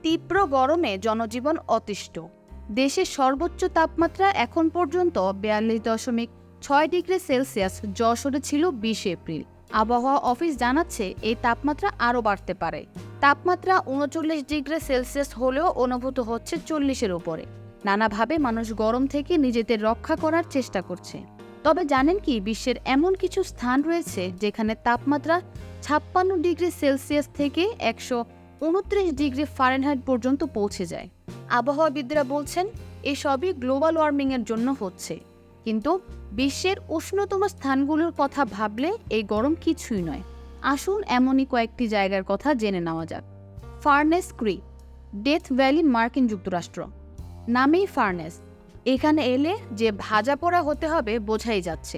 তীব্র গরমে জনজীবন অতিষ্ঠ। দেশের সর্বোচ্চ তাপমাত্রা এখন পর্যন্ত 42.6 ডিগ্রি সেলসিয়াস যশোরে ছিল 20 এপ্রিল। আবহাওয়া অফিস জানাচ্ছে এই তাপমাত্রা আরও বাড়তে পারে। তাপমাত্রা 39 ডিগ্রি সেলসিয়াস হলেও অনুভূত হচ্ছে 40-এর উপরে। নানাভাবে মানুষ গরম থেকে নিজেদের রক্ষা করার চেষ্টা করছে। তবে জানেন কি, বিশ্বের এমন কিছু স্থান রয়েছে যেখানে তাপমাত্রা 56 ডিগ্রি সেলসিয়াস থেকে 129 ডিগ্রি ফারেনহাইট পর্যন্ত পৌঁছে যায়। আবহাওয়াবিদরা বলছেন এসবই গ্লোবাল ওয়ার্মিংয়ের জন্য হচ্ছে। কিন্তু বিশ্বের উষ্ণতম স্থানগুলোর কথা ভাবলে এই গরম কিছুই নয়। আসুন এমনই কয়েকটি জায়গার কথা জেনে নেওয়া যাক। ফার্নেস ক্রিক, ডেথ ভ্যালি, মার্কিন যুক্তরাষ্ট্র। নামেই ফার্নেস, এখানে এলে যে ভাজা পোড়া হতে হবে বোঝাই যাচ্ছে।